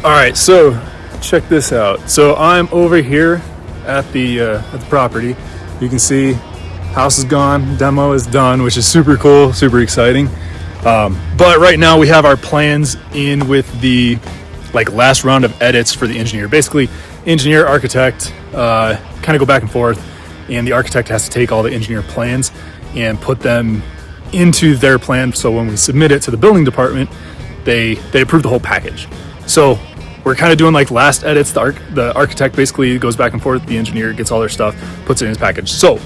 All right, so check this out. So I'm over here at the property. You can see house is gone, demo is done, which is super cool, super exciting. But right now we have our plans in with the last round of edits for the engineer. Basically, engineer, architect, kind of go back and forth, and the architect has to take all the engineer plans and put them into their plan. So when we submit it to the building department, they approve the whole package. So we're kind of doing last edits. The architect basically goes back and forth. The engineer gets all their stuff, puts it in his package. So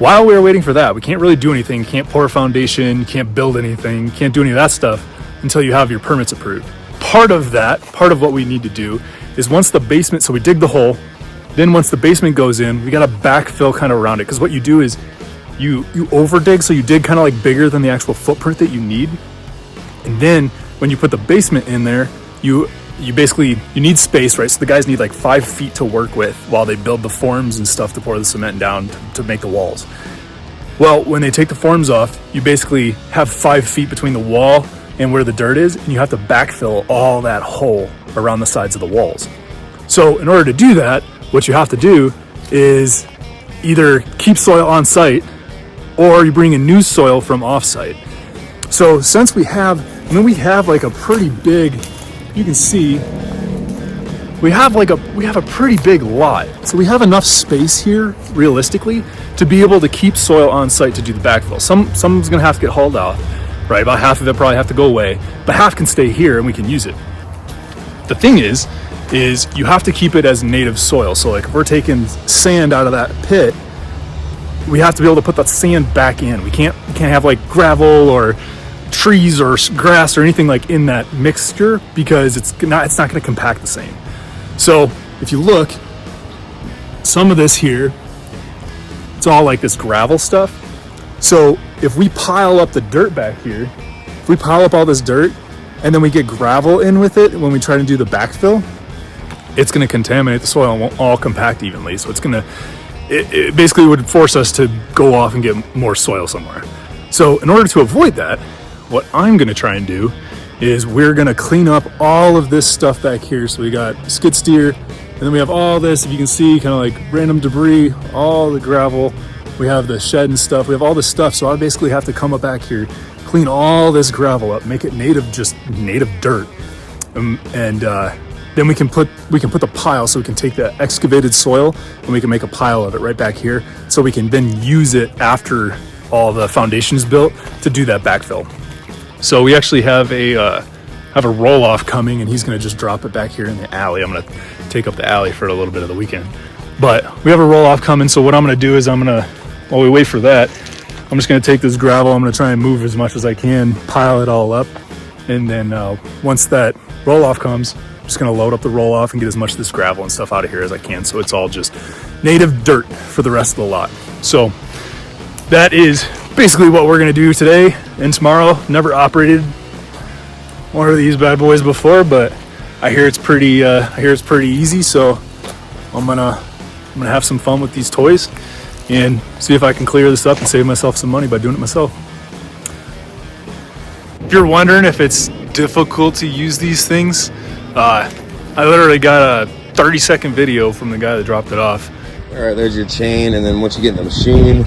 while we were waiting for that, we can't really do anything. Can't pour a foundation, can't build anything, can't do any of that stuff until you have your permits approved. Part of what we need to do is once the basement, so we dig the hole, then once the basement goes in, we got to backfill kind of around it. Because what you do is you over dig, so you dig kind of bigger than the actual footprint that you need. And then when you put the basement in there, you need space, right? So the guys need 5 feet to work with while they build the forms and stuff to pour the cement down to make the walls. Well, when they take the forms off, you basically have 5 feet between the wall and where the dirt is, and you have to backfill all that hole around the sides of the walls. So in order to do that, what you have to do is either keep soil on site or you bring in new soil from off site. So since we have a pretty big, you can see we have a pretty big lot. So we have enough space here realistically to be able to keep soil on site to do the backfill. Some's gonna have to get hauled out, right? About half of it probably have to go away, but half can stay here and we can use it. The thing is you have to keep it as native soil. So if we're taking sand out of that pit, we have to be able to put that sand back in. We can't have gravel or trees or grass or anything in that mixture, because it's not going to compact the same. So if you look, some of this here, it's all this gravel stuff. So if we pile up the dirt back here, if we pile up all this dirt and then we get gravel in with it when we try to do the backfill, it's going to contaminate the soil and won't all compact evenly. So it basically would force us to go off and get more soil somewhere. So in order to avoid that, what I'm going to try and do is we're going to clean up all of this stuff back here. So we got skid steer, and then we have all this, if you can see, kind of random debris, all the gravel. We have the shed and stuff. We have all this stuff. So I basically have to come up back here, clean all this gravel up, make it native dirt. Then we can put the pile, so we can take the excavated soil and we can make a pile of it right back here. So we can then use it after all the foundation is built to do that backfill. So we actually have a roll-off coming, and he's going to just drop it back here in the alley. I'm going to take up the alley for a little bit of the weekend. But we have a roll-off coming, so what I'm going to do is while we wait for that, I'm just going to take this gravel, I'm going to try and move as much as I can, pile it all up, and then once that roll-off comes, I'm just going to load up the roll-off and get as much of this gravel and stuff out of here as I can, so it's all just native dirt for the rest of the lot. So that is basically what we're going to do today and tomorrow. Never operated one of these bad boys before, but I hear it's pretty easy, so I'm gonna have some fun with these toys and see if I can clear this up and save myself some money by doing it myself. If you're wondering if it's difficult to use these things, I literally got a 30-second video from the guy that dropped it off. All right, there's your chain, and then once you get in the machine,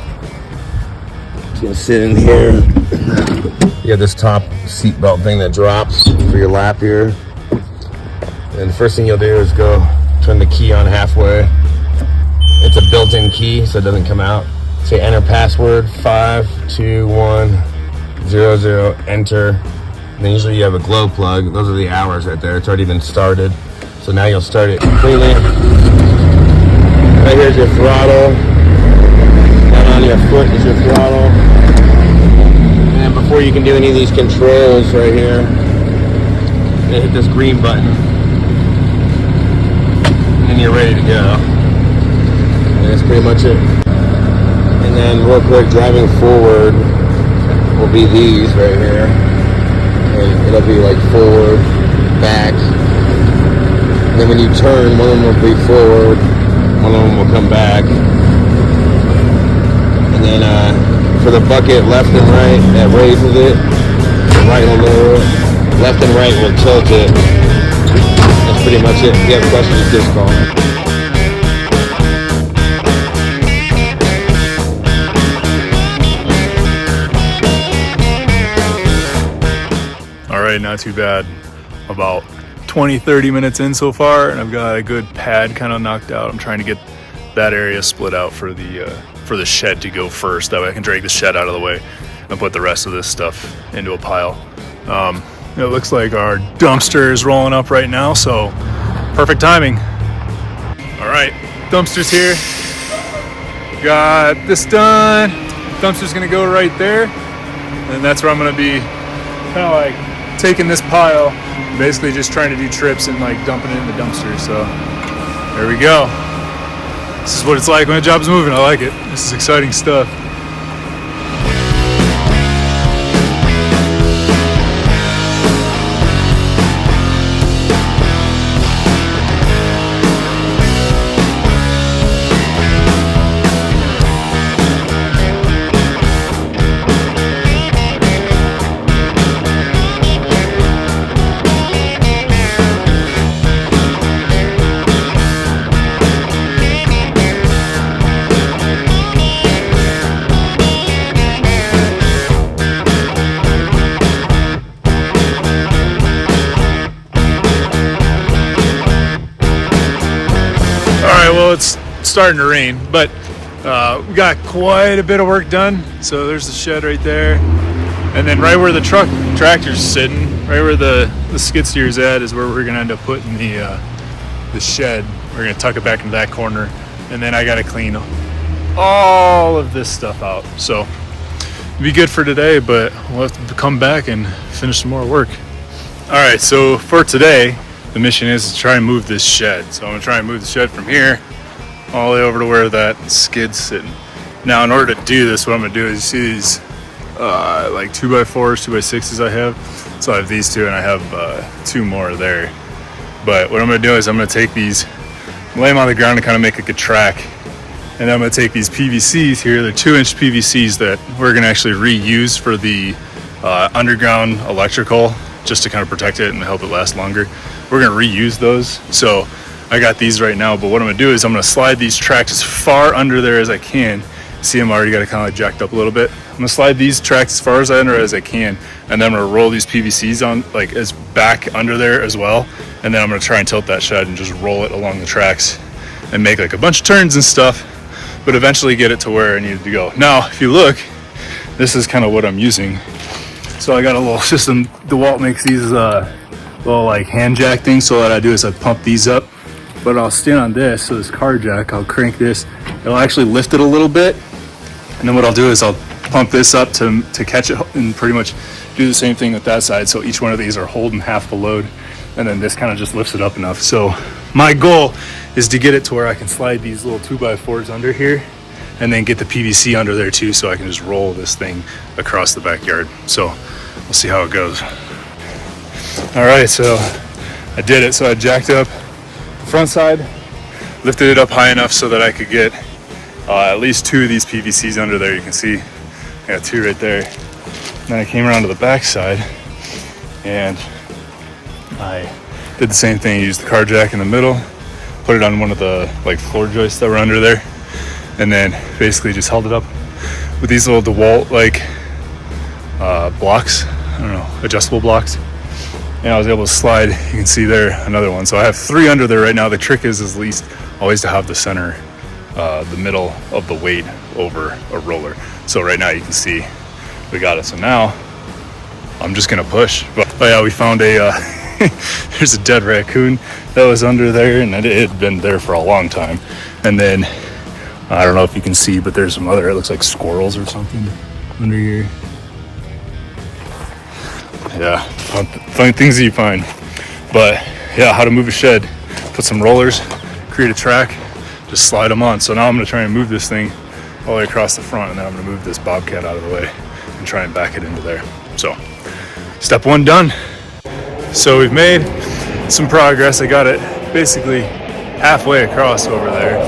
it's gonna sit in here. You have this top seat belt thing that drops for your lap here. And the first thing you'll do is go turn the key on halfway. It's a built-in key, so it doesn't come out. Say enter password 52100, enter. And then usually you have a glow plug. Those are the hours right there. It's already been started. So now you'll start it completely. Right here's your throttle. Down on your foot is your throttle. And before you can do any of these controls right here, you hit this green button. And then you're ready to go. And that's pretty much it. And then real quick, driving forward will be these right here. And it'll be like forward, back. And then when you turn, one of them will be forward, one of them will come back. And then for the bucket, left and right, that raises it. The right will lower it. Left and right will tilt it. That's pretty much it. If you have questions, just give us a call. All right, not too bad. About 20-30 minutes in so far, and I've got a good pad kind of knocked out. I'm trying to get that area split out for the shed to go first. That way I can drag the shed out of the way and put the rest of this stuff into a pile. It looks like our dumpster is rolling up right now, so perfect timing. All right, dumpster's here. Got this done. Dumpster's gonna go right there, and that's where I'm gonna be kind of like taking this pile, basically just trying to do trips and like dumping it in the dumpster. So there we go. This is what it's like when a job's moving. I like it. This is exciting stuff. Well, it's starting to rain, but we got quite a bit of work done. So there's the shed right there, and then right where the tractor's sitting, right where the skid steer's at, is where we're gonna end up putting the shed. We're gonna tuck it back into that corner, and then I gotta clean all of this stuff out. So it'll be good for today, but we'll have to come back and finish some more work. All right, so for today, the mission is to try and move this shed. So I'm gonna try and move the shed from here all the way over to where that skid's sitting. Now, in order to do this, what I'm gonna do is, you see these like 2x4s, 2x6s I have. So I have these two, and I have 2 more there. But what I'm gonna do is I'm gonna take these, lay them on the ground and kind of make like a track. And then I'm gonna take these PVCs here, they're 2-inch PVCs that we're gonna actually reuse for the underground electrical, just to kind of protect it and help it last longer. We're gonna reuse those. So I got these right now, but what I'm gonna do is I'm gonna slide these tracks as far under there as I can. See, I'm already got it kind of like jacked up a little bit. I'm gonna slide these tracks as far as under as I can, and then I'm gonna roll these PVCs on like as back under there as well. And then I'm gonna try and tilt that shed and just roll it along the tracks and make like a bunch of turns and stuff, but eventually get it to where I need it to go. Now, if you look, this is kind of what I'm using. So I got a little system. DeWalt makes these little like hand jack things. So what I do is I pump these up, but I'll stand on this. So this car jack, I'll crank this. It'll actually lift it a little bit. And then what I'll do is I'll pump this up to catch it and pretty much do the same thing with that side. So each one of these are holding half the load. And then this kind of just lifts it up enough. So my goal is to get it to where I can slide these little 2x4s under here and then get the PVC under there too, so I can just roll this thing across the backyard. So we'll see how it goes. All right, so I did it. So I jacked up the front side, lifted it up high enough so that I could get at least 2 of these PVCs under there. You can see I got 2 right there. Then I came around to the back side and I did the same thing. Used the car jack in the middle, put it on one of the like floor joists that were under there, and then basically just held it up with these little DeWalt like blocks, I don't know, adjustable blocks. And I was able to slide, you can see there, another one. So I have 3 under there right now. The trick is at least always to have the center, the middle of the weight over a roller. So right now you can see we got it. So now I'm just gonna push. But oh yeah, we found a, there's a dead raccoon that was under there, and it had been there for a long time. And then, I don't know if you can see, but there's some other, it looks like squirrels or something under here. Yeah, fun things that you find. But yeah, how to move a shed. Put some rollers, create a track, just slide them on. So now I'm gonna try and move this thing all the way across the front, and then I'm gonna move this bobcat out of the way and try and back it into there. So step 1 done. So we've made some progress. I got it basically halfway across over there.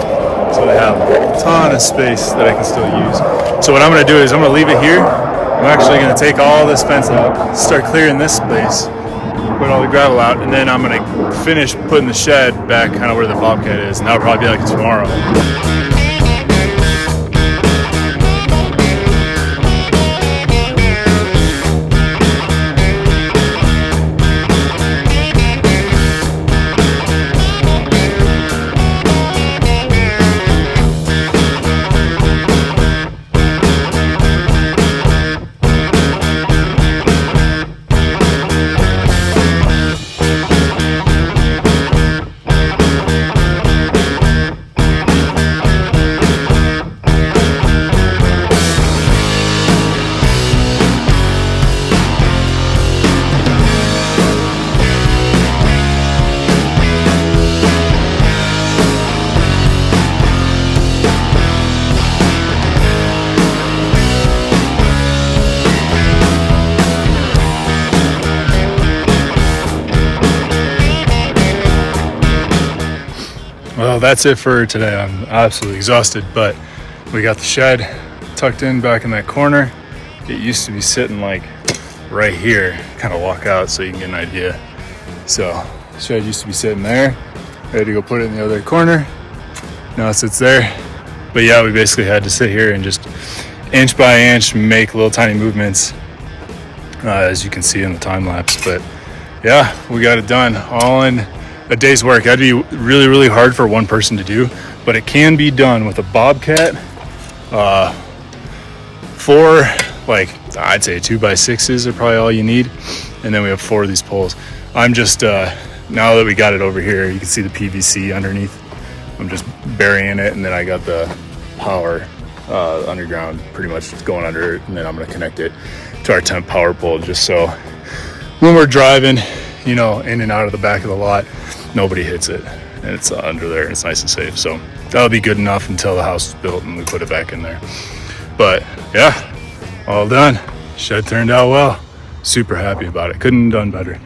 So I have a ton of space that I can still use. So what I'm gonna do is I'm gonna leave it here. I'm actually gonna take all this fence out, start clearing this space, put all the gravel out, and then I'm gonna finish putting the shed back kind of where the Bobcat is, and that'll probably be like tomorrow. Well, that's it for today. I'm absolutely exhausted, but we got the shed tucked in back in that corner. It used to be sitting like right here. Kind of walk out so you can get an idea. So shed used to be sitting there. Ready to go put it in the other corner. Now it sits there. But yeah, we basically had to sit here and just inch by inch make little tiny movements, as you can see in the time lapse. But yeah, we got it done all in a day's work. That'd be really, really hard for one person to do, but it can be done with a Bobcat. 4, like I'd say 2x6s are probably all you need, and then we have 4 of these poles. I'm just now that we got it over here, you can see the PVC underneath. I'm just burying it, and then I got the power underground pretty much going under it, and then I'm going to connect it to our temp power pole, just so when we're driving, you know, in and out of the back of the lot, nobody hits it, and it's under there and it's nice and safe. So that'll be good enough until the house is built and we put it back in there. But yeah, all done. Shed turned out well. Super happy about it. Couldn't have done better.